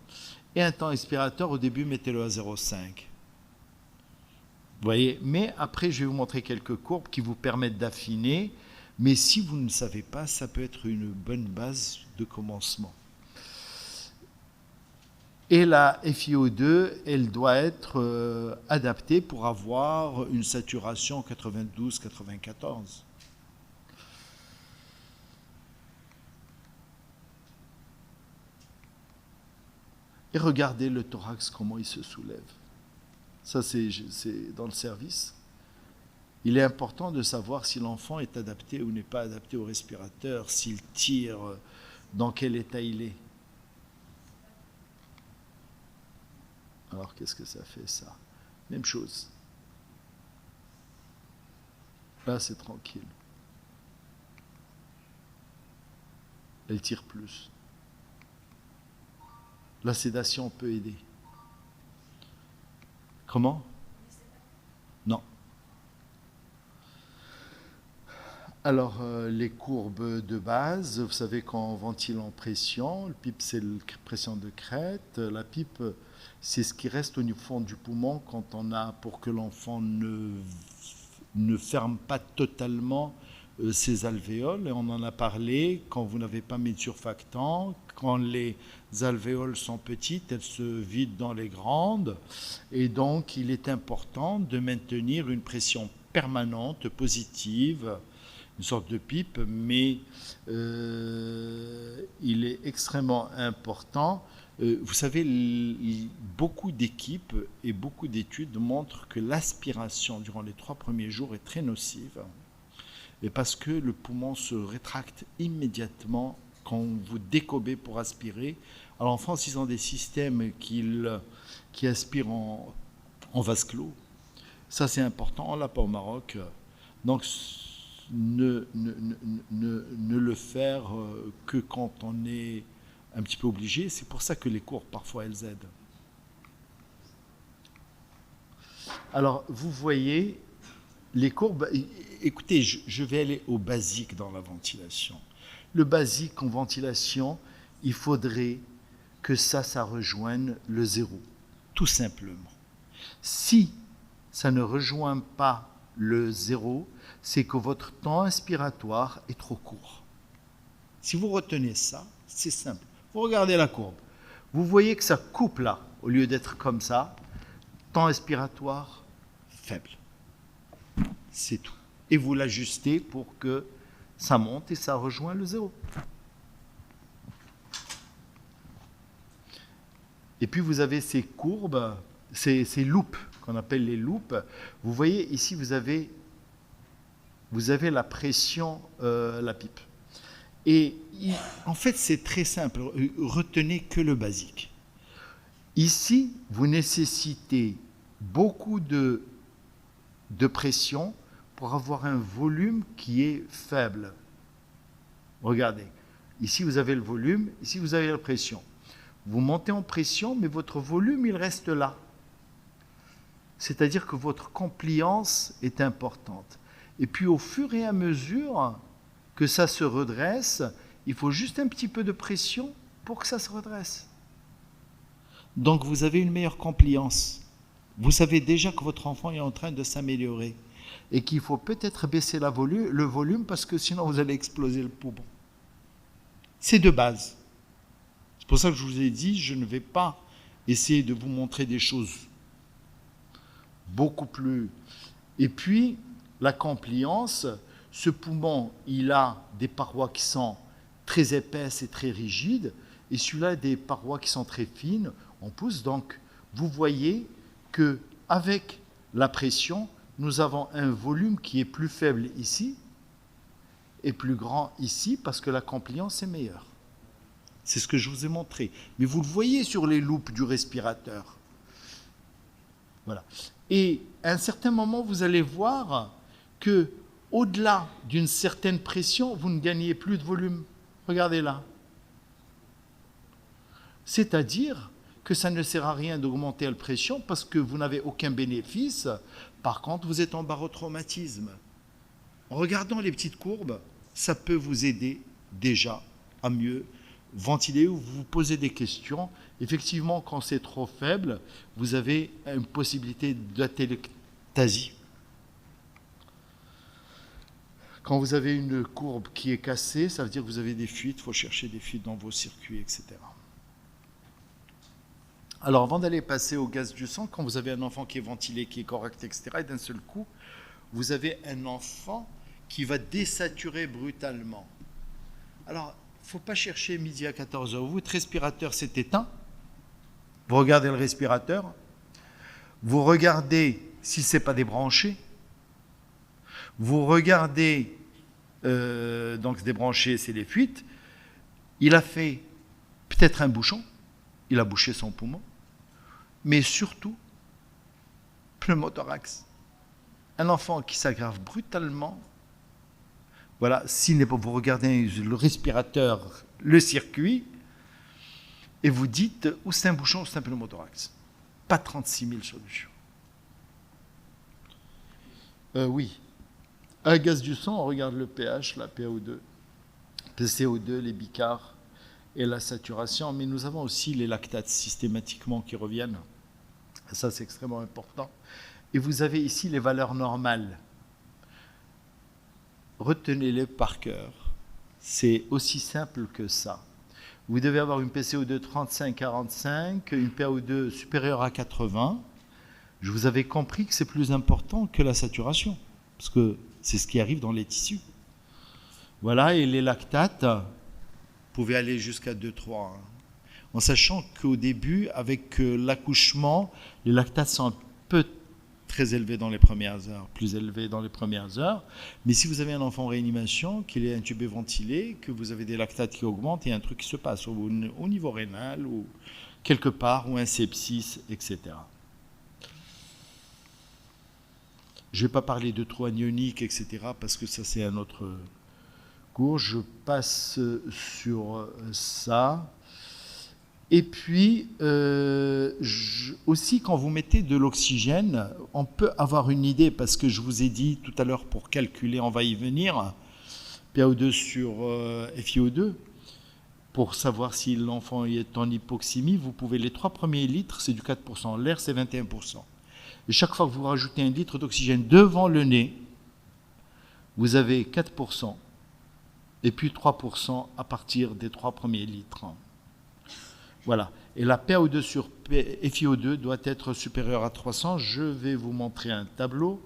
Et un temps expirateur, au début, mettez-le à 0,5. Vous voyez? Mais après, je vais vous montrer quelques courbes qui vous permettent d'affiner. Mais si vous ne savez pas, ça peut être une bonne base de commencement. Et la FiO2, elle doit être adaptée pour avoir une saturation 92-94. Et regardez le thorax, comment il se soulève. Ça, c'est dans le service. Il est important de savoir si l'enfant est adapté ou n'est pas adapté au respirateur, s'il tire, dans quel état il est. Alors, qu'est-ce que ça fait, ça? Même chose. Là, c'est tranquille. Elle tire plus. La sédation peut aider. Comment? Non. Alors, les courbes de base, vous savez, quand on ventile en pression, le PIP, c'est la pression de crête. La pipe, c'est ce qui reste au fond du poumon quand on a, pour que l'enfant ne ferme pas totalement ses alvéoles. Et on en a parlé, quand vous n'avez pas mis de surfactant, quand les alvéoles sont petites, elles se vident dans les grandes. Et donc, il est important de maintenir une pression permanente, positive, une sorte de pipe, mais il est extrêmement important. Vous savez, beaucoup d'équipes et beaucoup d'études montrent que l'aspiration durant les 3 premiers jours est très nocive, et parce que le poumon se rétracte immédiatement quand vous décobez pour aspirer. Alors en France, ils ont des systèmes qui aspirent en vase clos. Ça, c'est important. On ne l'a pas au Maroc. Donc, ne le faire que quand on est un petit peu obligé. C'est pour ça que les cours, parfois, elles aident. Alors, vous voyez, les courbes... Écoutez, je vais aller au basique dans la ventilation. Le basique en ventilation, il faudrait que ça rejoigne le 0, tout simplement. Si ça ne rejoint pas le 0, c'est que votre temps inspiratoire est trop court. Si vous retenez ça, c'est simple. Vous regardez la courbe. Vous voyez que ça coupe là, au lieu d'être comme ça. Temps inspiratoire faible. C'est tout. Et vous l'ajustez pour que ça monte et ça rejoint le 0. Et puis vous avez ces courbes, ces loupes, qu'on appelle les loupes. Vous voyez, ici, vous avez la pression, la pipe. Et en fait, c'est très simple. Retenez que le basique. Ici, vous nécessitez beaucoup de pression pour avoir un volume qui est faible. Regardez. Ici, vous avez le volume. Ici, vous avez la pression. Vous montez en pression, mais votre volume, il reste là. C'est-à-dire que votre compliance est importante. Et puis au fur et à mesure que ça se redresse, il faut juste un petit peu de pression pour que ça se redresse. Donc vous avez une meilleure compliance. Vous savez déjà que votre enfant est en train de s'améliorer et qu'il faut peut-être baisser le volume parce que sinon vous allez exploser le poumon. C'est de base. C'est pour ça que je vous ai dit, je ne vais pas essayer de vous montrer des choses beaucoup plus... Et puis, la compliance, ce poumon, il a des parois qui sont très épaisses et très rigides, et celui-là a des parois qui sont très fines. On pousse, donc, vous voyez qu'avec la pression, nous avons un volume qui est plus faible ici et plus grand ici, parce que la compliance est meilleure. C'est ce que je vous ai montré. Mais vous le voyez sur les loupes du respirateur. Voilà. Et à un certain moment, vous allez voir que, au-delà d'une certaine pression, vous ne gagnez plus de volume. Regardez là. C'est-à-dire que ça ne sert à rien d'augmenter la pression parce que vous n'avez aucun bénéfice. Par contre, vous êtes en barotraumatisme. En regardant les petites courbes, ça peut vous aider déjà à mieux ventiler ou vous posez des questions. Effectivement, quand c'est trop faible, vous avez une possibilité d'atelectasie. Quand vous avez une courbe qui est cassée, ça veut dire que vous avez des fuites, il faut chercher des fuites dans vos circuits, etc. Alors, avant d'aller passer au gaz du sang, quand vous avez un enfant qui est ventilé, qui est correct, etc., et d'un seul coup, vous avez un enfant qui va désaturer brutalement. Alors, il ne faut pas chercher midi à 14h. Votre respirateur s'est éteint. Vous regardez le respirateur. Vous regardez si ce n'est pas débranché. Vous regardez, donc débranché, c'est les fuites. Il a fait peut-être un bouchon. Il a bouché son poumon. Mais surtout, pneumothorax. Un enfant qui s'aggrave brutalement. Voilà, s'il n'est pas, vous regardez le respirateur, le circuit, et vous dites ou c'est un bouchon ou c'est un pneumothorax. Pas 36 000 solutions. Oui. Un gaz du sang, on regarde le pH, la PaO2, PCO2, les bicars et la saturation, mais nous avons aussi les lactates systématiquement qui reviennent. Ça, c'est extrêmement important. Et vous avez ici les valeurs normales. Retenez-les par cœur. C'est aussi simple que ça. Vous devez avoir une PCO2 35-45, une PaO2 supérieure à 80. Je vous avais compris que c'est plus important que la saturation, parce que c'est ce qui arrive dans les tissus. Voilà, et les lactates, vous pouvez aller jusqu'à 2-3. En sachant qu'au début, avec l'accouchement, les lactates sont un peu très élevés dans les premières heures, plus élevés dans les premières heures. Mais si vous avez un enfant en réanimation, qu'il est intubé ventilé, que vous avez des lactates qui augmentent, il y a un truc qui se passe au niveau rénal ou quelque part, ou un sepsis, etc. Je ne vais pas parler de trou anionique, etc., parce que ça, c'est un autre cours. Je passe sur ça. Et puis, aussi, quand vous mettez de l'oxygène, on peut avoir une idée, parce que je vous ai dit tout à l'heure, pour calculer, on va y venir, PaO2 sur FiO2, pour savoir si l'enfant est en hypoxémie, vous pouvez, les 3 premiers litres, c'est du 4%, l'air, c'est 21%. Et chaque fois que vous rajoutez 1 litre d'oxygène devant le nez, vous avez 4%, et puis 3% à partir des 3 premiers litres. Voilà. Et la PaO2 sur FiO2 doit être supérieure à 300. Je vais vous montrer un tableau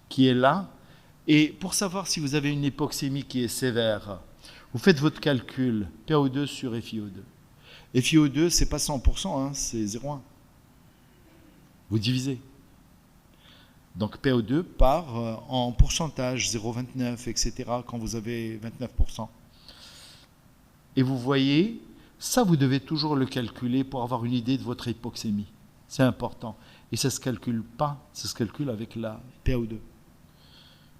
qui est là. Et pour savoir si vous avez une hypoxémie qui est sévère, vous faites votre calcul PaO2 sur FiO2. FiO2, ce n'est pas 100%, hein, c'est 0,1. Vous divisez. Donc PaO2 part en pourcentage, 0,29, etc., quand vous avez 29%. Et vous voyez, ça vous devez toujours le calculer pour avoir une idée de votre hypoxémie. C'est important. Et ça ne se calcule pas, ça se calcule avec la PaO2.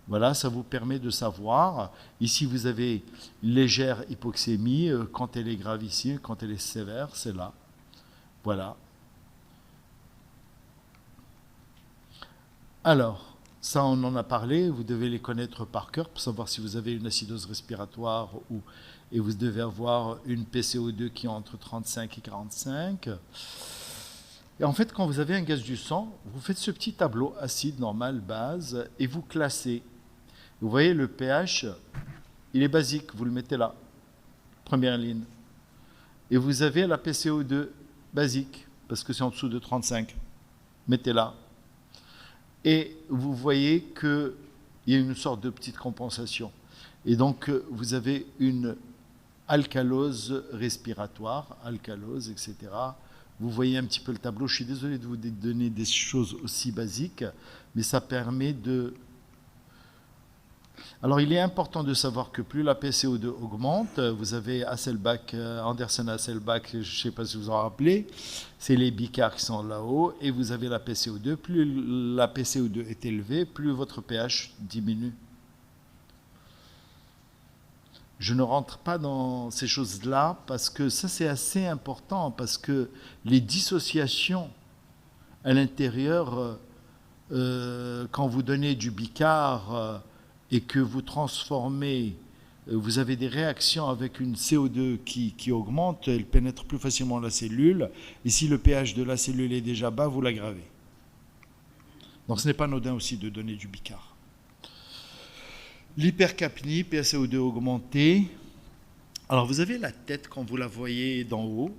Voilà, ça vous permet de savoir. Ici, vous avez légère hypoxémie, quand elle est gravissime, quand elle est sévère, c'est là. Voilà. Alors, ça on en a parlé, vous devez les connaître par cœur pour savoir si vous avez une acidose respiratoire et vous devez avoir une PCO2 qui est entre 35 et 45. Et en fait, quand vous avez un gaz du sang, vous faites ce petit tableau acide, normal, base, et vous classez. Vous voyez, le pH, il est basique, vous le mettez là, première ligne. Et vous avez la PCO2 basique, parce que c'est en dessous de 35. Mettez là. Et vous voyez qu'il y a une sorte de petite compensation. Et donc, vous avez une alcalose respiratoire, alcalose, etc. Vous voyez un petit peu le tableau. Je suis désolé de vous donner des choses aussi basiques, mais ça permet de... Alors, il est important de savoir que plus la PCO2 augmente, vous avez Hasselbalch, Anderson-Hasselbalch, je ne sais pas si vous en rappelez, c'est les bicars qui sont là-haut, et vous avez la PCO2. Plus la PCO2 est élevée, plus votre pH diminue. Je ne rentre pas dans ces choses-là, parce que ça, c'est assez important, parce que les dissociations à l'intérieur, quand vous donnez du bicar, et que vous transformez, vous avez des réactions avec une CO2 qui augmente, elle pénètre plus facilement la cellule, et si le pH de la cellule est déjà bas, vous l'aggravez. Donc ce n'est pas anodin aussi de donner du bicar. L'hypercapnie, PaCO2 augmenté. Alors vous avez la tête quand vous la voyez d'en haut,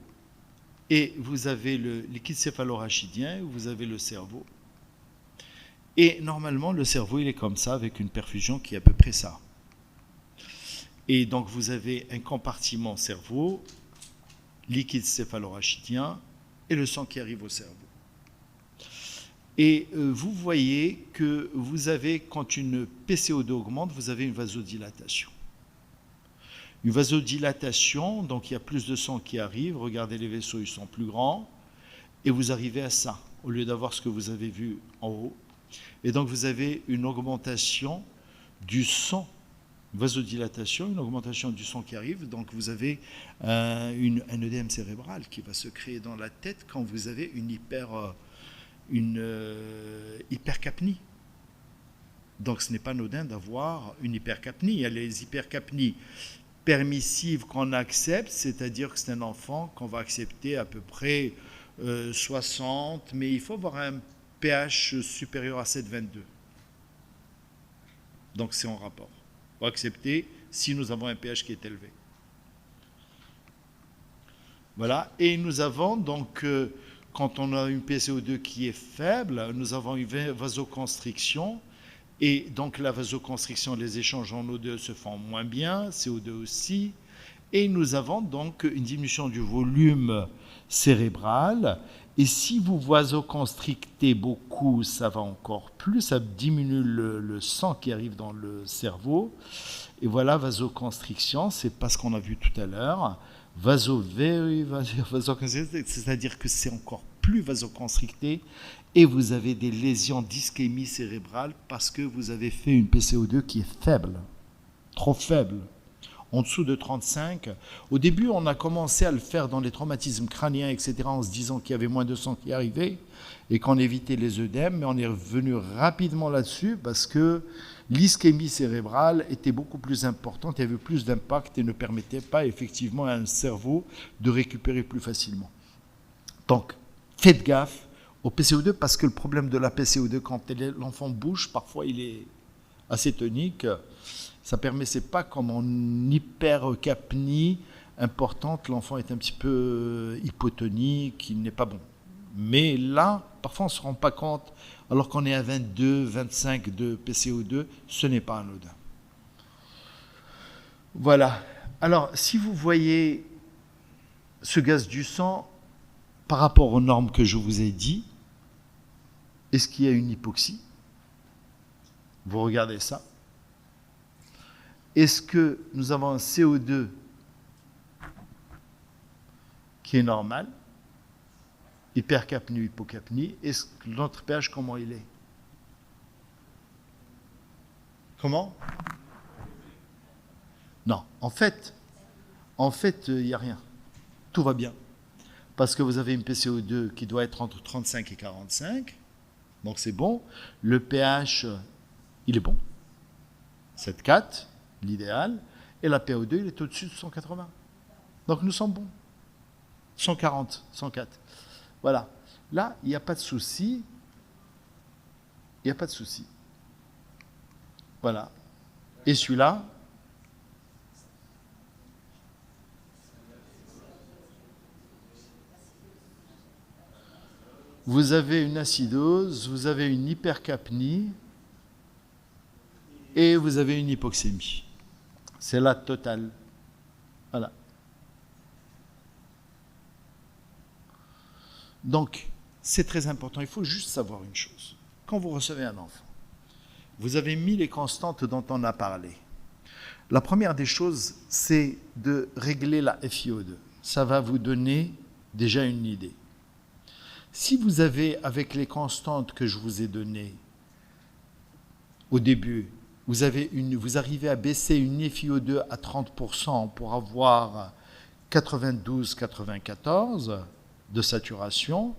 et vous avez le liquide céphalorachidien, vous avez le cerveau. Et normalement, le cerveau, il est comme ça, avec une perfusion qui est à peu près ça. Et donc, vous avez un compartiment cerveau, liquide céphalorachidien, et le sang qui arrive au cerveau. Et vous voyez que vous avez, quand une PCO2 augmente, vous avez une vasodilatation. Une vasodilatation, donc il y a plus de sang qui arrive, regardez les vaisseaux, ils sont plus grands, et vous arrivez à ça, au lieu d'avoir ce que vous avez vu en haut. Et donc vous avez une augmentation du sang, vasodilatation, une augmentation du sang qui arrive. Donc vous avez un œdème cérébral qui va se créer dans la tête quand vous avez une hypercapnie. Donc ce n'est pas anodin d'avoir une hypercapnie. Il y a les hypercapnies permissives qu'on accepte, c'est-à-dire que c'est un enfant qu'on va accepter à peu près 60, mais il faut avoir un pH supérieur à 7,22. Donc c'est en rapport. Il faut accepter si nous avons un pH qui est élevé. Voilà, et nous avons donc, quand on a une PCO2 qui est faible, nous avons une vasoconstriction, et donc la vasoconstriction, les échanges en O2 se font moins bien, CO2 aussi, et nous avons donc une diminution du volume cérébral, et si vous vasoconstrictez beaucoup, ça va encore plus, ça diminue le sang qui arrive dans le cerveau, et voilà, vasoconstriction, c'est pas ce qu'on a vu tout à l'heure, vasoconstricté, c'est-à-dire que c'est encore plus vasoconstricté et vous avez des lésions d'ischémie cérébrale parce que vous avez fait une PCO2 qui est faible, trop faible, en dessous de 35. Au début, on a commencé à le faire dans les traumatismes crâniens, etc., en se disant qu'il y avait moins de sang qui arrivait et qu'on évitait les œdèmes, mais on est revenu rapidement là-dessus parce que l'ischémie cérébrale était beaucoup plus importante, il y avait plus d'impact et ne permettait pas effectivement à un cerveau de récupérer plus facilement. Donc, faites gaffe au PCO2 parce que le problème de la PCO2, quand l'enfant bouge, parfois il est assez tonique. Ça ne permettait pas comme en hypercapnie importante, l'enfant est un petit peu hypotonique, il n'est pas bon. Mais là, parfois on ne se rend pas compte, alors qu'on est à 22, 25 de PCO2, ce n'est pas anodin. Voilà. Alors, si vous voyez ce gaz du sang par rapport aux normes que je vous ai dit, est-ce qu'il y a une hypoxie? Vous regardez ça. Est-ce que nous avons un CO2 qui est normal? Hypercapnie, hypocapnie. Est-ce que notre pH, comment il est? Comment? Non. En fait, il n'y a rien. Tout va bien. Parce que vous avez une PCO2 qui doit être entre 35 et 45. Donc c'est bon. Le pH, il est bon. 7,4, l'idéal. Et la PO2, il est au-dessus de 180. Donc nous sommes bons. 140, 104. Voilà. Là, il n'y a pas de souci. Il n'y a pas de souci. Voilà. Et celui-là, vous avez une acidose, vous avez une hypercapnie et vous avez une hypoxémie. C'est la totale. Voilà. Donc, c'est très important. Il faut juste savoir une chose. Quand vous recevez un enfant, vous avez mis les constantes dont on a parlé. La première des choses, c'est de régler la FiO2. Ça va vous donner déjà une idée. Si vous avez, avec les constantes que je vous ai données au début, vous arrivez à baisser une FiO2 à 30% pour avoir 92-94 de saturation,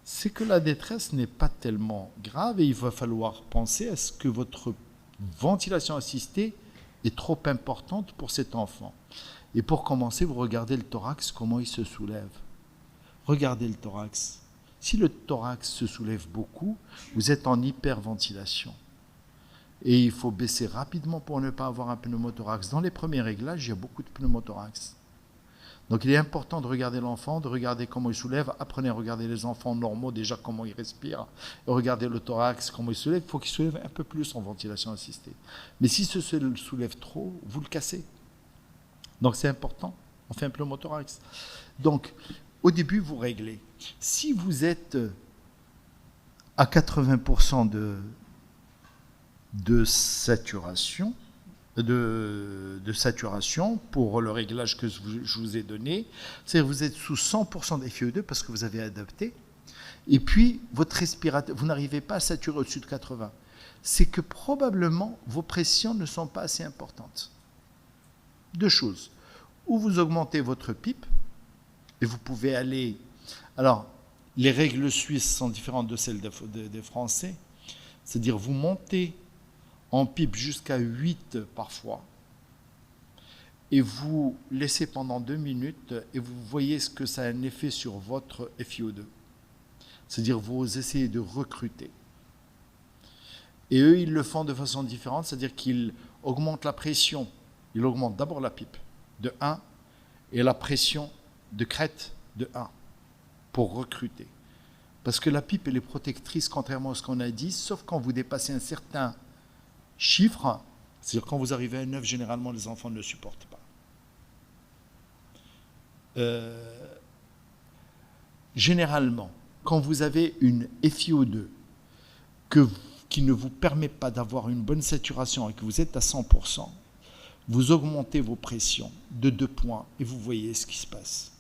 c'est que la détresse n'est pas tellement grave et il va falloir penser à ce que votre ventilation assistée est trop importante pour cet enfant. Et pour commencer, vous regardez le thorax, comment il se soulève. Regardez le thorax. Si le thorax se soulève beaucoup, vous êtes en hyperventilation. Et il faut baisser rapidement pour ne pas avoir un pneumothorax. Dans les premiers réglages, il y a beaucoup de pneumothorax. Donc il est important de regarder l'enfant, de regarder comment il soulève. Apprenez à regarder les enfants normaux, déjà comment ils respirent. Et regardez le thorax, comment il soulève. Il faut qu'il soulève un peu plus en ventilation assistée. Mais si ce soulève trop, vous le cassez. Donc c'est important. On fait un pneumothorax. Donc, au début, vous réglez. Si vous êtes à 80% de saturation, de saturation pour le réglage que je vous ai donné, c'est-à-dire que vous êtes sous 100% de FiO2 parce que vous avez adapté, et puis votre respirateur, vous n'arrivez pas à saturer au-dessus de 80. C'est que probablement vos pressions ne sont pas assez importantes. Deux choses. Ou vous augmentez votre PIP, et vous pouvez aller... Alors, les règles suisses sont différentes de celles des Français, c'est-à-dire vous montez en pipe jusqu'à 8 parfois, et vous laissez pendant 2 minutes et vous voyez ce que ça a un effet sur votre FiO2. C'est-à-dire vous essayez de recruter. Et eux, ils le font de façon différente, c'est-à-dire qu'ils augmentent la pression. Ils augmentent d'abord la pipe de 1 et la pression de crête de 1 pour recruter. Parce que la pipe, elle est protectrice, contrairement à ce qu'on a dit, sauf quand vous dépassez un certain chiffre, c'est-à-dire quand vous arrivez à 9, généralement, les enfants ne le supportent pas. Généralement, quand vous avez une FiO2 qui ne vous permet pas d'avoir une bonne saturation et que vous êtes à 100%, vous augmentez vos pressions de 2 points et vous voyez ce qui se passe.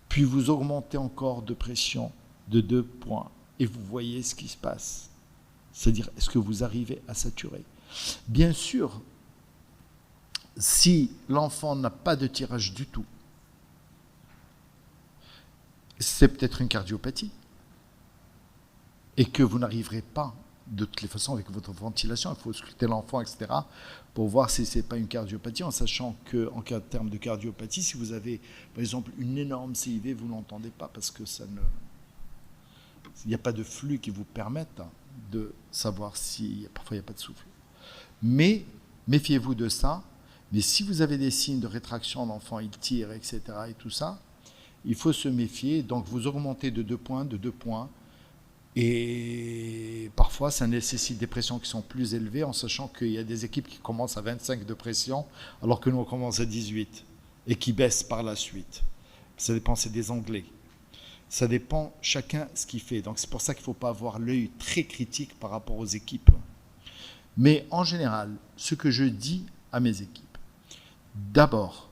Puis vous augmentez encore de pression de 2 points et vous voyez ce qui se passe. C'est-à-dire, est-ce que vous arrivez à saturer? Bien sûr, si l'enfant n'a pas de tirage du tout, c'est peut-être une cardiopathie. Et que vous n'arriverez pas, de toutes les façons, avec votre ventilation, il faut scruter l'enfant, etc., pour voir si ce n'est pas une cardiopathie, en sachant qu'en termes de cardiopathie, si vous avez, par exemple, une énorme CIV, vous ne l'entendez pas, parce que il n'y a pas de flux qui vous permettent de savoir si, parfois il n'y a pas de souffle. Mais, méfiez-vous de ça, mais si vous avez des signes de rétraction, l'enfant il tire, etc., et tout ça, il faut se méfier, donc vous augmentez de 2 points, et parfois ça nécessite des pressions qui sont plus élevées, en sachant qu'il y a des équipes qui commencent à 25 de pression, alors que nous on commence à 18, et qui baissent par la suite. Ça dépend, c'est des Anglais. Ça dépend chacun ce qu'il fait, donc c'est pour ça qu'il ne faut pas avoir l'œil très critique par rapport aux équipes. Mais en général, ce que je dis à mes équipes, d'abord,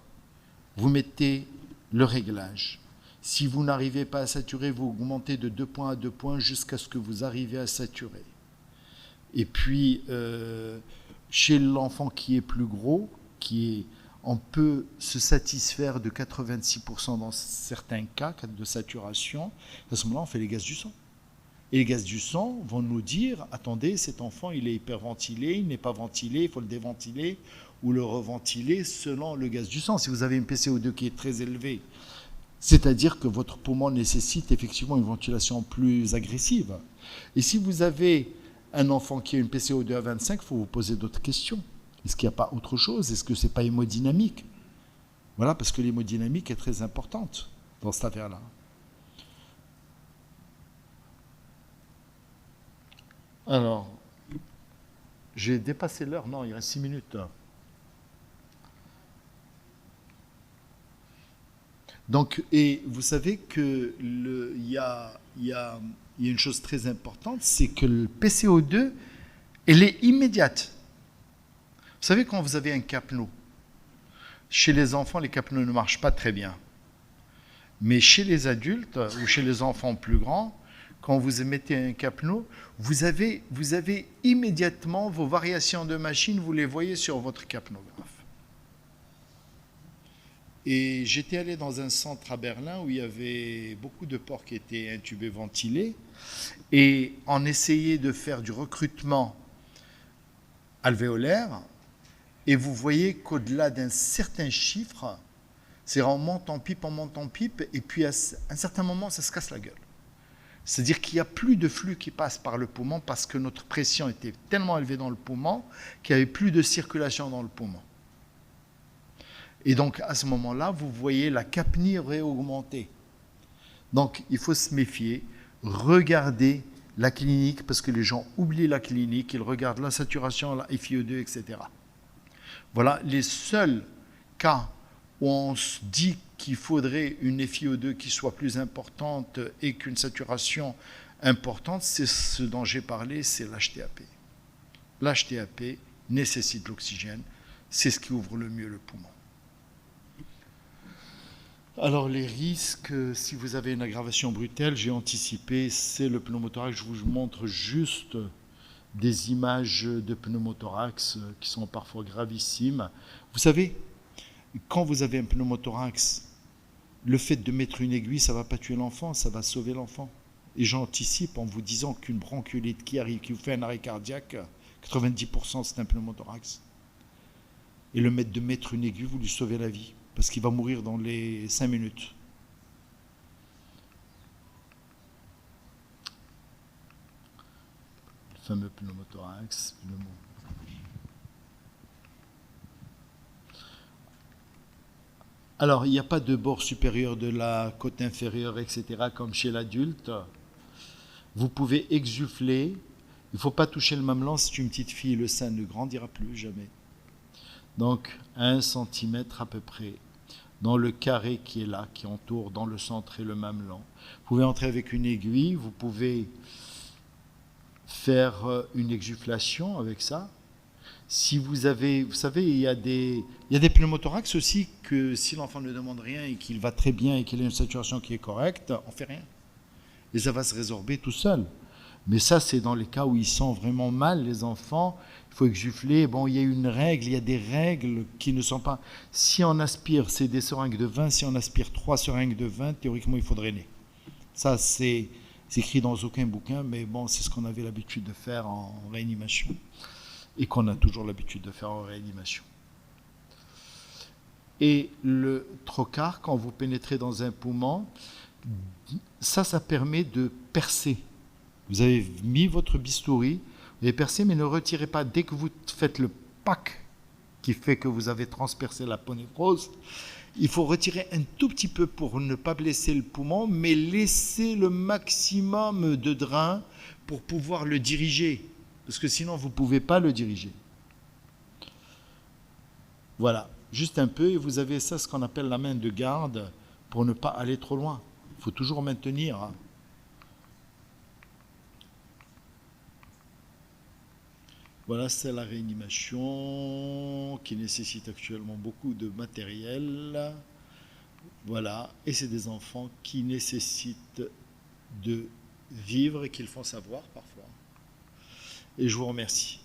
vous mettez le réglage. Si vous n'arrivez pas à saturer, vous augmentez de 2 points à 2 points jusqu'à ce que vous arrivez à saturer. Et puis, chez l'enfant qui est plus gros, on peut se satisfaire de 86% dans certains cas de saturation. À ce moment-là, on fait les gaz du sang. Et les gaz du sang vont nous dire, attendez, cet enfant, il est hyperventilé, il n'est pas ventilé, il faut le déventiler ou le reventiler selon le gaz du sang. Si vous avez une PCO2 qui est très élevée, c'est-à-dire que votre poumon nécessite effectivement une ventilation plus agressive. Et si vous avez un enfant qui a une PCO2 à 25, il faut vous poser d'autres questions. Est-ce qu'il n'y a pas autre chose? Est-ce que ce n'est pas hémodynamique? Voilà, parce que l'hémodynamique est très importante dans cette affaire-là. Alors, j'ai dépassé l'heure, non, il reste 6 minutes. Donc, et vous savez que il y a une chose très importante, c'est que le PCO2, elle est immédiate. Vous savez, quand vous avez un capnot, chez les enfants, les capnots ne marchent pas très bien. Mais chez les adultes ou chez les enfants plus grands, quand vous mettez un capnot, vous avez immédiatement vos variations de machine, vous les voyez sur votre capnographe. Et j'étais allé dans un centre à Berlin où il y avait beaucoup de porcs qui étaient intubés, ventilés, et on essayait de faire du recrutement alvéolaire, et vous voyez qu'au-delà d'un certain chiffre, c'est on monte en pipe, et puis à un certain moment, ça se casse la gueule. C'est-à-dire qu'il n'y a plus de flux qui passe par le poumon parce que notre pression était tellement élevée dans le poumon qu'il n'y avait plus de circulation dans le poumon. Et donc, à ce moment-là, vous voyez la capnie réaugmenter. Donc, il faut se méfier, regarder la clinique, parce que les gens oublient la clinique, ils regardent la saturation, la FiO2, etc. Voilà les seuls cas où on se dit qu'il faudrait une FiO2 qui soit plus importante et qu'une saturation importante, c'est ce dont j'ai parlé, c'est l'HTAP. L'HTAP nécessite l'oxygène, c'est ce qui ouvre le mieux le poumon. Alors les risques, si vous avez une aggravation brutale, j'ai anticipé, c'est le pneumothorax. Je vous montre juste des images de pneumothorax qui sont parfois gravissimes. Vous savez, quand vous avez un pneumothorax, le fait de mettre une aiguille, ça ne va pas tuer l'enfant, ça va sauver l'enfant. Et j'anticipe en vous disant qu'une bronchiolite qui arrive, qui vous fait un arrêt cardiaque, 90% c'est un pneumothorax. Et le mettre de mettre une aiguille, vous lui sauvez la vie, parce qu'il va mourir dans les 5 minutes. Le fameux pneumothorax, Alors, il n'y a pas de bord supérieur de la côte inférieure, etc., comme chez l'adulte. Vous pouvez exufler. Il ne faut pas toucher le mamelon. Si tu es une petite fille, le sein ne grandira plus jamais. Donc, 1 cm à peu près, dans le carré qui est là, qui entoure dans le centre et le mamelon. Vous pouvez entrer avec une aiguille. Vous pouvez faire une exuflation avec ça. Si vous avez, vous savez, il y a des pneumothorax aussi que si l'enfant ne demande rien et qu'il va très bien et qu'il a une saturation qui est correcte, on ne fait rien. Et ça va se résorber tout seul. Mais ça, c'est dans les cas où ils sentent vraiment mal, les enfants. Il faut exufler. Bon, il y a une règle, il y a des règles qui ne sont pas... Si on aspire, c'est des seringues de 20. Si on aspire 3 seringues de 20, théoriquement, il faut drainer. Ça, c'est écrit dans aucun bouquin, mais bon, c'est ce qu'on avait l'habitude de faire en réanimation. Et qu'on a toujours l'habitude de faire en réanimation. Et le trocar, quand vous pénétrez dans un poumon, ça permet de percer. Vous avez mis votre bistouri, vous avez percé, mais ne retirez pas. Dès que vous faites le pack qui fait que vous avez transpercé la ponévrose, il faut retirer un tout petit peu pour ne pas blesser le poumon, mais laisser le maximum de drain pour pouvoir le diriger. Parce que sinon, vous ne pouvez pas le diriger. Voilà, juste un peu, et vous avez ça, ce qu'on appelle la main de garde, pour ne pas aller trop loin. Il faut toujours maintenir. Hein. Voilà, c'est la réanimation qui nécessite actuellement beaucoup de matériel. Voilà, et c'est des enfants qui nécessitent de vivre et qu'il faut savoir parfois. Et je vous remercie.